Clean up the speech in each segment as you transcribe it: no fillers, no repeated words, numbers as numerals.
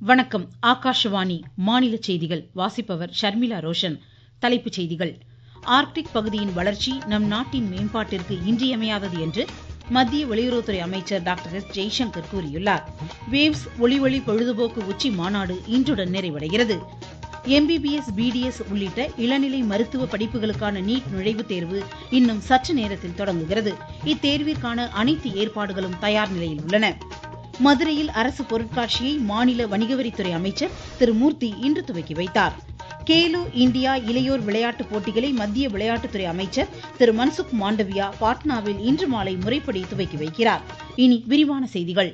வணக்கம். ஆகாஷவாணி மாநில செய்திகள் வாசிப்பவர் ஷர்மிளா ரோஷன். தலைப்புச் செய்திகள். ஆர்க்டிக் பகுதியின் வளர்ச்சி நம் நாட்டின் மேம்பாட்டிற்கு இன்றியமையாதது என்று மத்திய வெளியுறவுத்துறை அமைச்சர் டாக்டர் எஸ். ஜெய்சங்கர் கூறியுள்ளார். வேவ்ஸ் ஒளிவழி பொழுதுபோக்கு உச்சி மாநாடு இன்றுடன் நிறைவடைகிறது. MBBS, BDS உள்ளிட்ட இளநிலை மருத்துவ படிப்புகளுக்கான நீட் நுழைவுத் தேர்வு இன்னும் சற்று நேரத்தில் தொடங்குகிறது. இத்தேர்விற்கான அனைத்து ஏற்பாடுகளும் தயார் நிலையில் உள்ளன. மதுரையில் அரசு பொருட்காட்சியை மாநில வணிகவரித்துறை அமைச்சர் திரு மூர்த்தி இன்று துவக்கி வைத்தார். கேலோ இந்தியா இளையோர் விளையாட்டுப் போட்டிகளை மத்திய விளையாட்டுத்துறை அமைச்சர் திரு மன்சுக் மாண்டவியா பாட்னாவில் இன்று மாலை முறைப்படி துவக்கி வைக்கிறார். இனி விரிவான செய்திகள்.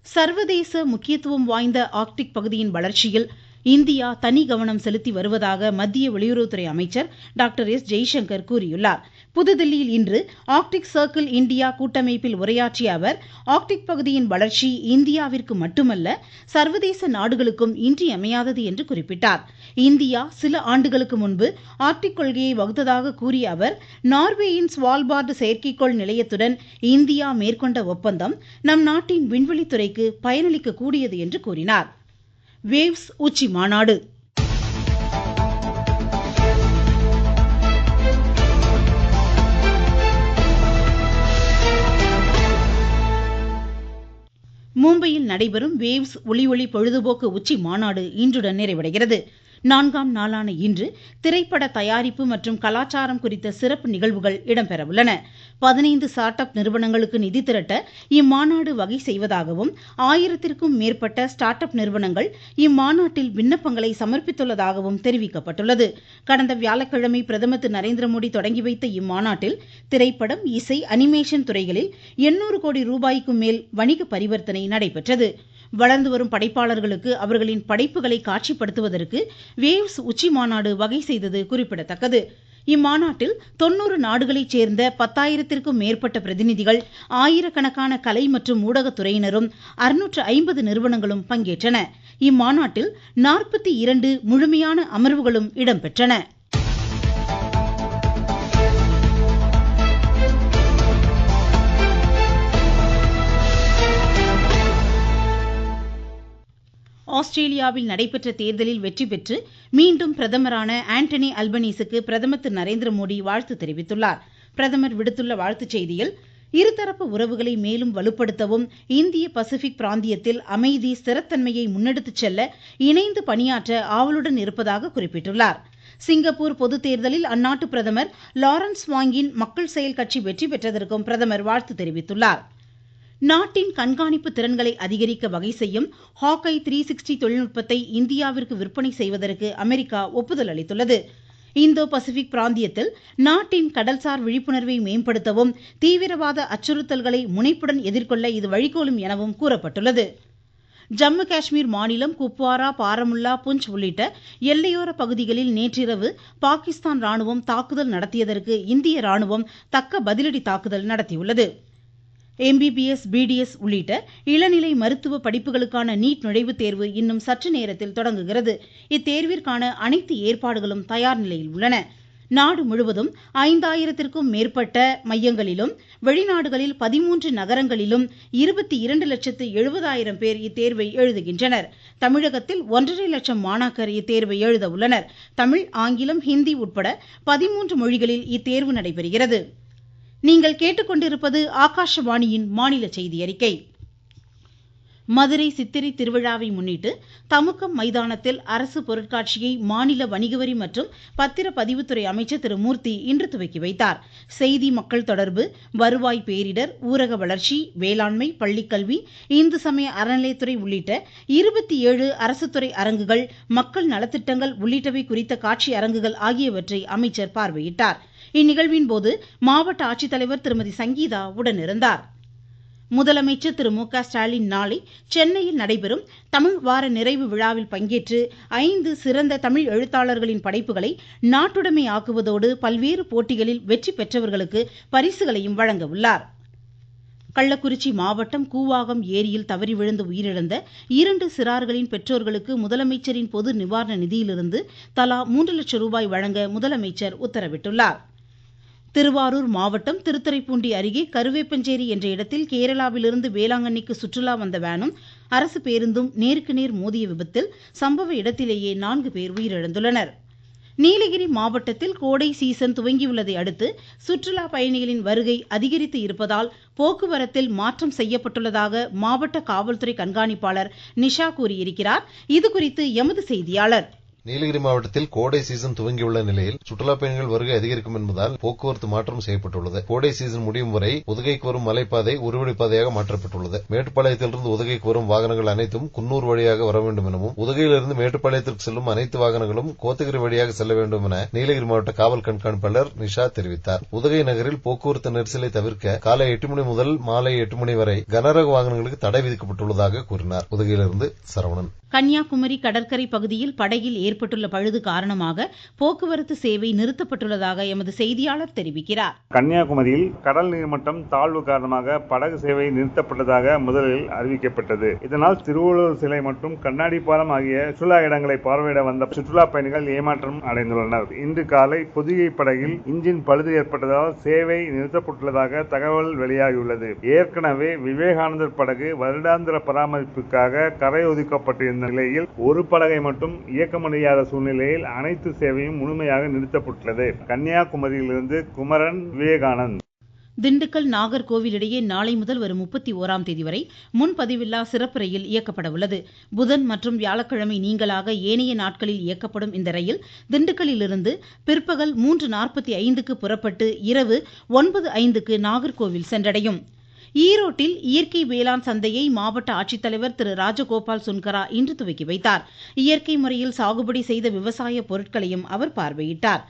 சர்வதேச முக்கியத்துவம் வாய்ந்த ஆர்க்டிக் பகுதியின் வளர்ச்சியில் இந்தியா தனி கவனம் செலுத்தி வருவதாக மத்திய வெளியுறவுத்துறை அமைச்சர் டாக்டர் எஸ். ஜெய்சங்கர் கூறியுள்ளார். புதுதில்லியில் இன்று ஆர்க்டிக் சர்க்கிள் இந்தியா கூட்டமைப்பில் உரையாற்றிய அவர், ஆர்க்டிக் பகுதியின் வளர்ச்சி இந்தியாவிற்கு மட்டுமல்ல, சர்வதேச நாடுகளுக்கும் இன்றியமையாதது என்று குறிப்பிட்டார். இந்தியா சில ஆண்டுகளுக்கு முன்பு ஆர்க்டிக் கொள்கையை வகுத்ததாக கூறிய அவர், நார்வேயின் ஸ்வால்பார்டு செயற்கைக்கோள் நிலையத்துடன் இந்தியா மேற்கொண்ட ஒப்பந்தம் நம் நாட்டின் விண்வெளித்துறைக்கு பயனளிக்க கூடியது என்று கூறினார். வேவ்ஸ் உச்சி மாநாடு. மும்பையில் நடைபெறும் வேவ்ஸ் ஒளிவழி பொழுதுபோக்கு உச்சி மாநாடு இன்றுடன் நிறைவடைகிறது. 4ஆம் நாளான இன்று திரைப்பட தயாரிப்பு மற்றும் கலாச்சாரம் குறித்த சிறப்பு நிகழ்வுகள் இடம்பெறவுள்ளன. 15 ஸ்டார்ட் அப் நிறுவனங்களுக்கு நிதி திரட்ட இம்மாநாடு வகை செய்வதாகவும் 1000த்திற்கும் மேற்பட்ட ஸ்டார்ட் அப் நிறுவனங்கள் இம்மாநாட்டில் விண்ணப்பங்களை சமர்ப்பித்துள்ளதாகவும் தெரிவிக்கப்பட்டுள்ளது. கடந்த வியாழக்கிழமை பிரதமர் திரு நரேந்திர மோடி தொடங்கி வைத்த இம்மாநாட்டில் திரைப்படம், இசை, அனிமேஷன் துறைகளில் 800 கோடி ரூபாய்க்கும் மேல் வணிக பரிவர்த்தனை நடைபெற்றது. வளர்ந்து வரும் படைப்பாளர்களுக்கு அவர்களின் படைப்புகளை காட்சிப்படுத்துவதற்கு வேவ்ஸ் உச்சி மாநாடு வகை செய்தது குறிப்பிடத்தக்கது. இம்மாநாட்டில் 90 நாடுகளைச் சேர்ந்த 10,000த்திற்கும் மேற்பட்ட பிரதிநிதிகள், ஆயிரக்கணக்கான கலை மற்றும் ஊடகத்துறையினரும் 650 நிறுவனங்களும் பங்கேற்றன. இம்மாநாட்டில் 42 முழுமையான அமர்வுகளும் இடம்பெற்றன. ஆஸ்திரேலியாவில் நடைபெற்ற தேர்தலில் வெற்றி பெற்று மீண்டும் பிரதமரான ஆண்டனி அல்பனீஸுக்கு பிரதமர் திரு நரேந்திர மோடி வாழ்த்து தெரிவித்துள்ளார். பிரதமர் விடுத்துள்ள வாழ்த்துச் செய்தியில், இருதரப்பு உறவுகளை மேலும் வலுப்படுத்தவும், இந்திய பசிபிக் பிராந்தியத்தில் அமைதி, ஸ்திரத்தன்மையை முன்னெடுத்துச் செல்ல இணைந்து பணியாற்ற ஆவலுடன் இருப்பதாக குறிப்பிட்டுள்ளார். சிங்கப்பூர் பொதுத் தேர்தலில் அந்நாட்டு பிரதமர் லாரன்ஸ் வாங்கின் மக்கள் செயல் கட்சி வெற்றி பெற்றதற்கும் பிரதமர் வாழ்த்து தெரிவித்துள்ளார். நாட்டின் கண்காணிப்பு திறன்களை அதிகரிக்க வகை செய்யும் ஹாக்கை 360 தொழில்நுட்பத்தை இந்தியாவிற்கு விற்பனை செய்வதற்கு அமெரிக்கா ஒப்புதல் அளித்துள்ளது. இந்தோ பசிபிக் பிராந்தியத்தில் நாட்டின் கடல்சார் விழிப்புணர்வை மேம்படுத்தவும், தீவிரவாத அச்சுறுத்தல்களை முனைப்புடன் எதிர்கொள்ள இது வழிகோலும் எனவும் கூறப்பட்டுள்ளது. ஜம்மு காஷ்மீர் மாநிலம் குப்வாரா, பாரமுல்லா, புஞ்ச் உள்ளிட்ட எல்லையோர பகுதிகளில் நேற்றிரவு பாகிஸ்தான் ராணுவம் தாக்குதல் நடத்தியதற்கு இந்திய ராணுவம் தக்க பதிலடி தாக்குதல் நடத்தியுள்ளது. MBBS, BDS உள்ளிட்ட இளநிலை மருத்துவ படிப்புகளுக்கான நீட் நுழைவுத் தேர்வு இன்னும் சற்று நேரத்தில் தொடங்குகிறது. இத்தேர்விற்கான அனைத்து ஏற்பாடுகளும் தயார் நிலையில் உள்ளன. நாடு முழுவதும் 5000த்திற்கும் மேற்பட்ட மையங்களிலும், வெளிநாடுகளில் 13 நகரங்களிலும் 22,70,000 பேர் இத்தேர்வை எழுதுகின்றனர். தமிழகத்தில் 1.5 லட்சம் மாணாக்கர் இத்தேர்வை எழுத உள்ளனர். தமிழ், ஆங்கிலம், ஹிந்தி உட்பட 13 மொழிகளில் இத்தேர்வு நடைபெறுகிறது. நீங்கள் கேட்டுக்கொண்டிருப்பது ஆகாஷவாணியின் மாநில செய்தி அறிக்கை. மதுரை சித்திரை திருவிழாவை முன்னிட்டு தமுக்கம் மைதானத்தில் அரசு பொருட்காட்சியை மாநில வணிகவரி மற்றும் பத்திரப்பதிவுத்துறை அமைச்சர் திரு மூர்த்தி இன்று துவக்கி வைத்தார். செய்தி மக்கள் தொடர்பு, வருவாய் பேரிடர், ஊரக வளர்ச்சி, வேளாண்மை, பள்ளிக்கல்வி, இந்து சமய அறநிலையத்துறை உள்ளிட்ட 27 அரசுத்துறை அரங்குகள், மக்கள் நலத்திட்டங்கள் உள்ளிட்டவை குறித்த காட்சி அரங்குகள் ஆகியவற்றை அமைச்சர் பார்வையிட்டார். இந்நிகழ்வின் போது மாவட்ட ஆட்சித்தலைவர் திருமதி சங்கீதா உடனிருந்தார். முதலமைச்சர் திரு மு.க. ஸ்டாலின் நாளை சென்னையில் நடைபெறும் தமிழ் வார நிறைவு விழாவில் பங்கேற்று 5 சிறந்த தமிழ் எழுத்தாளர்களின் படைப்புகளை நாட்டுடைமை ஆக்குவதோடு பல்வேறு போட்டிகளில் வெற்றி பெற்றவர்களுக்கு பரிசுகளையும் வழங்க உள்ளார். கள்ளக்குறிச்சி மாவட்டம் கூவாகம் ஏரியில் தவறி விழுந்து உயிரிழந்த 2 சிறார்களின் பெற்றோர்களுக்கு முதலமைச்சரின் பொது நிவாரண நிதியிலிருந்து தலா 3 லட்சம் ரூபாய் வழங்க முதலமைச்சர் உத்தரவிட்டுள்ளார். திருவாரூர் மாவட்டம் திருத்துறைப்பூண்டி அருகே கருவேப்பஞ்சேரி என்ற இடத்தில் கேரளாவிலிருந்து வேளாங்கண்ணிக்கு சுற்றுலா வந்த வேனும் அரசு பேருந்தும் நேருக்கு நேர் மோதிய விபத்தில் சம்பவ இடத்திலேயே 4 பேர் உயிரிழந்துள்ளனர். நீலகிரி மாவட்டத்தில் கோடை சீசன் துவங்கியுள்ளதை அடுத்து சுற்றுலா பயணிகளின் வருகை அதிகரித்து இருப்பதால் போக்குவரத்தில் மாற்றம் செய்யப்பட்டுள்ளதாக மாவட்ட காவல்துறை கண்காணிப்பாளர் நிஷா கூறியிருக்கிறார். இதுகுறித்து எமது செய்தியாளர். நீலகிரி மாவட்டத்தில் கோடை சீசன் துவங்கியுள்ள நிலையில் சுற்றுலா பயணிகள் வருகை அதிகரிக்கும் என்பதால் போக்குவரத்து மாற்றம் செய்யப்பட்டுள்ளது. கோடை சீசன் முடியும் வரை உதகைக்கு வரும் மலைப்பாதை ஒருவழிப்பாதையாக மாற்றப்பட்டுள்ளது. மேட்டுப்பாளையத்திலிருந்து உதகைக்கு வரும் வாகனங்கள் அனைத்தும் குன்னூர் வழியாக வர வேண்டும் எனவும் உதகையிலிருந்து மேட்டுப்பாளையத்திற்கு செல்லும் அனைத்து வாகனங்களும் கோத்தகிரி வழியாக செல்ல வேண்டும் என நீலகிரி மாவட்ட காவல் கண்காணிப்பாளர் நிஷா தெரிவித்தார். உதகை நகரில் போக்குவரத்து நெரிசலை தவிர்க்க காலை 8 மணி முதல் மாலை 8 மணி வரை கனரக வாகனங்களுக்கு தடை விதிக்கப்பட்டுள்ளதாக கூறினார். உதகையிலிருந்து சரவணன். கன்னியாகுமரி கடற்கரை பகுதியில் படகில் ஏற்பட்டுள்ள பழுது காரணமாக போக்குவரத்து சேவை நிறுத்தப்பட்டுள்ளதாக எமது செய்தியாளர் தெரிவிக்கிறார். கன்னியாகுமரியில் கடல் நீர்மட்டம் தாழ்வு காரணமாக படகு சேவை நிறுத்தப்பட்டதாக முதலில் அறிவிக்கப்பட்டது. இதனால் திருவள்ளுவர் சிலை மற்றும் கண்ணாடி பாலம் ஆகிய சுற்றுலா இடங்களை பார்வையிட வந்த சுற்றுலா பயணிகள் ஏமாற்றம் அடைந்துள்ளனர். இன்று காலை பொதிகை படகில் இன்ஜின் பழுது ஏற்பட்டதால் சேவை நிறுத்தப்பட்டுள்ளதாக தகவல் வெளியாகியுள்ளது. ஏற்கனவே விவேகானந்தர் படகு வருடாந்திர பராமரிப்புக்காக கரை ஒதுக்கப்பட்டிருந்த நிலையில் ஒரு படகை மட்டும் இயக்க முடியாத சூழ்நிலையில் அனைத்து சேவையும் முழுமையாக நிறுத்தப்பட்டுள்ளது. கன்னியாகுமரியிலிருந்து குமரன், விவேகானந்த். திண்டுக்கல் நாகர்கோவில் இடையே நாளை முதல் வரும் 31ஆம் தேதி வரை முன்பதிவில்லா சிறப்பு ரயில் இயக்கப்பட உள்ளது. புதன் மற்றும் வியாழக்கிழமை நீங்களாக ஏனைய நாட்களில் இயக்கப்படும் இந்த ரயில் திண்டுக்கல்லிலிருந்து பிற்பகல் 3:45க்கு புறப்பட்டு இரவு 9:05க்கு நாகர்கோவில் சென்றடையும். ஈரோட்டில் இயற்கை வேளாண் சந்தையை மாவட்ட ஆட்சித்தலைவர் திரு ராஜகோபால் சுன்கரா இன்று துவக்கி வைத்தார். இயற்கை முறையில் சாகுபடி செய்த விவசாய பொருட்களையும் அவர் பார்வையிட்டார்.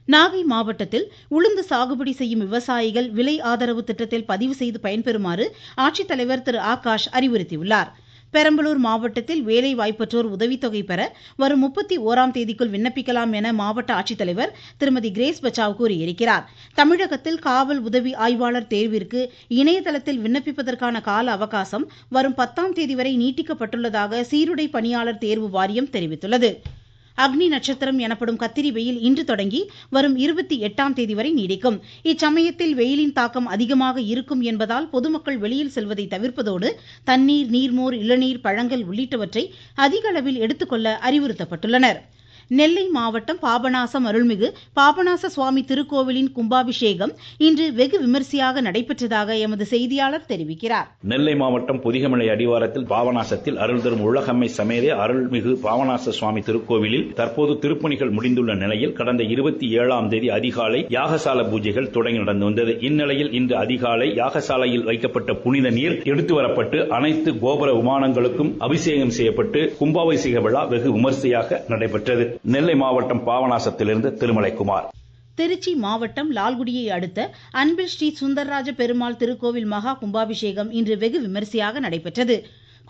நாகை மாவட்டத்தில் உளுந்து சாகுபடி செய்யும் விவசாயிகள் விலை ஆதரவு திட்டத்தில் பதிவு செய்து பயன்பெறுமாறு ஆட்சித்தலைவர் திரு ஆகாஷ் அறிவுறுத்தியுள்ளார். பெரம்பலூர் மாவட்டத்தில் வேலை வாய்ப்பற்றோர் உதவித்தொகை பெற வரும் 31ஆம் தேதிக்குள் விண்ணப்பிக்கலாம் என மாவட்ட ஆட்சித்தலைவர் திருமதி கிரேஸ் பச்சாவ் கூறியிருக்கிறார். தமிழகத்தில் காவல் உதவி ஆய்வாளர் தேர்விற்கு இணையதளத்தில் விண்ணப்பிப்பதற்கான கால அவகாசம் வரும் 10ஆம் தேதி வரை நீட்டிக்கப்பட்டுள்ளதாக சீருடை பணியாளர் தேர்வு வாரியம் தெரிவித்துள்ளது. அக்னி நட்சத்திரம் எனப்படும் கத்திரி வெயில் இன்று தொடங்கி வரும் 28ஆம் தேதி வரை நீடிக்கும். இச்சமயத்தில் வெயிலின் தாக்கம் அதிகமாக இருக்கும் என்பதால் பொதுமக்கள் வெளியில் செல்வதை தவிர்ப்பதோடு தண்ணீர், நீர்மோர், இளநீர், பழங்கள் உள்ளிட்டவற்றை அதிக அளவில் எடுத்துக்கொள்ள அறிவுறுத்தப்பட்டுள்ளனர். நெல்லை மாவட்டம் பாபநாசம் அருள்மிகு பாபநாச சுவாமி திருக்கோவிலின் கும்பாபிஷேகம் இன்று வெகு விமரிசையாக நடைபெற்றதாக எமது செய்தியாளர் தெரிவிக்கிறார். நெல்லை மாவட்டம் பொதிகமலை அடிவாரத்தில் பாபநாசத்தில் அருள் தரும் உலகம்மை சமேத அருள்மிகு பாபநாச சுவாமி திருக்கோவிலில் தற்போது திருப்பணிகள் முடிந்துள்ள நிலையில் கடந்த 27ஆம் தேதி அதிகாலை யாகசால பூஜைகள் தொடங்கி நடந்து வந்தது. இந்நிலையில் இன்று அதிகாலை யாகசாலையில் வைக்கப்பட்ட புனித நீர் எடுத்து வரப்பட்டு அனைத்து கோபுர விமானங்களுக்கும் அபிஷேகம் செய்யப்பட்டு கும்பாபிஷேக விழா வெகு விமரிசையாக நடைபெற்றது. நெல்லை மாவட்டம் பாபநாசத்திலிருந்து திருமலைக்குமார். திருச்சி மாவட்டம் லால்குடியை அடுத்த அன்பில் ஸ்ரீ சுந்தரராஜ பெருமாள் திருக்கோவில் மகா கும்பாபிஷேகம் இன்று வெகு விமரிசையாக நடைபெற்றது.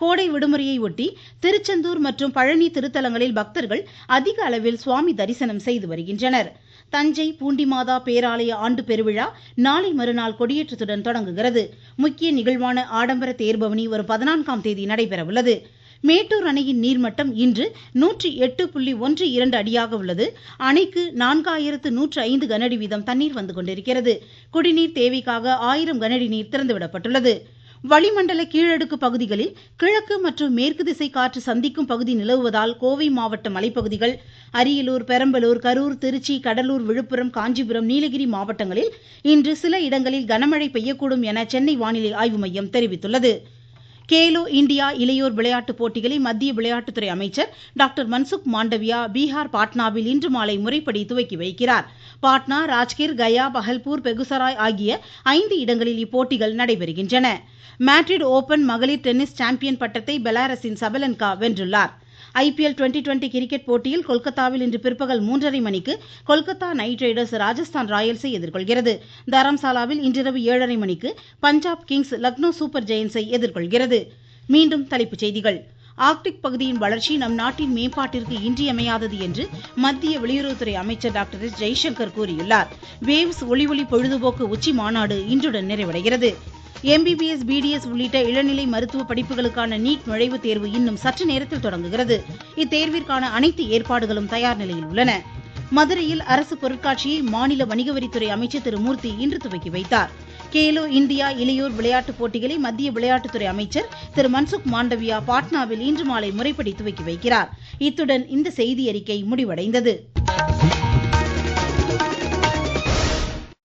கோடை விடுமுறையை ஒட்டி திருச்செந்தூர் மற்றும் பழனி திருத்தலங்களில் பக்தர்கள் அதிக அளவில் சுவாமி தரிசனம் செய்து வருகின்றனர். தஞ்சை பூண்டிமாதா பேராலய ஆண்டு பெருவிழா நாளை மறுநாள் கொடியேற்றத்துடன் தொடங்குகிறது. முக்கிய நிகழ்வான ஆடம்பர தேர்பவனி வரும் 14ஆம் தேதி நடைபெறவுள்ளது. மேட்டூர் அணையின் நீர்மட்டம் இன்று 108.12 அடியாக உள்ளது. அணைக்கு 4105 கனஅடி வீதம் தண்ணீர் வந்து கொண்டிருக்கிறது. குடிநீர் தேவைக்காக 1000 கனஅடி நீர் திறந்துவிடப்பட்டுள்ளது. வளிமண்டல கீழடுக்கு பகுதிகளில் கிழக்கு மற்றும் மேற்கு திசை காற்று சந்திக்கும் பகுதி நிலவுவதால் கோவை மாவட்ட மலைப்பகுதிகள், அரியலூர், பெரம்பலூர், கரூர், திருச்சி, கடலூர், விழுப்புரம், காஞ்சிபுரம், நீலகிரி மாவட்டங்களில் இன்று சில இடங்களில் கனமழை பெய்யக்கூடும் என சென்னை வானிலை ஆய்வு மையம் தெரிவித்துள்ளது. கேலோ இந்தியா இளையோர் விளையாட்டுப் போட்டிகளை மத்திய விளையாட்டுத்துறை அமைச்சர் டாக்டர் மன்சுக் மாண்டவியா பீகார் பாட்னாவில் இன்று மாலை முறைப்படி துவக்கி வைக்கிறார். பாட்னா, ராஜ்கிர், கயா, பஹல்பூர், பெகுசராய் ஆகிய 5 இடங்களில் இப்போட்டிகள் நடைபெறுகின்றன. மேட்ரிட் ஓபன் மகளிர் டென்னிஸ் சாம்பியன் பட்டத்தை பெலாரஸின் சபலன்கா வென்றுள்ளார். ஐபிஎல் 2020 கிரிக்கெட் போட்டியில் கொல்கத்தாவில் இன்று பிற்பகல் 3:30 மணிக்கு கொல்கத்தா நைட் ரைடர்ஸ் ராஜஸ்தான் ராயல்ஸை எதிர்கொள்கிறது. தரம்சாலாவில் இன்றிரவு 7:30 மணிக்கு பஞ்சாப் கிங்ஸ் லக்னோ சூப்பர் ஜெயன்ஸை எதிர்கொள்கிறது. மீண்டும் தலைப்புச் செய்திகள். ஆர்க்டிக் பகுதியின் வளர்ச்சி நம் நாட்டின் மேம்பாட்டிற்கு இன்றியமையாதது என்று மத்திய வெளியுறவுத்துறை அமைச்சர் டாக்டர் எஸ். ஜெய்சங்கர் கூறியுள்ளார். வேவ்ஸ் ஒளி பொழுதுபோக்கு உச்சி மாநாடு இன்றுடன் நிறைவடைகிறது. MBBS, BDS உள்ளிட்ட இளநிலை மருத்துவ படிப்புகளுக்கான நீட் நுழைவுத் தேர்வு இன்னும் சற்று நேரத்தில் தொடங்குகிறது. இத்தேர்விற்கான அனைத்து ஏற்பாடுகளும் தயார் நிலையில் உள்ளன. மதுரையில் அரசு பொருட்காட்சியை மாநில வணிகவரித்துறை அமைச்சர் திரு மூர்த்தி இன்று துவக்கி வைத்தார். கேலோ இந்தியா இளையோர் விளையாட்டுப் போட்டிகளை மத்திய விளையாட்டுத்துறை அமைச்சர் திரு மன்சுக் மாண்டவியா பாட்னாவில் இன்று மாலை முறைப்படி துவக்கி வைக்கிறார். இத்துடன் இந்த செய்தியறிக்கை முடிவடைந்தது.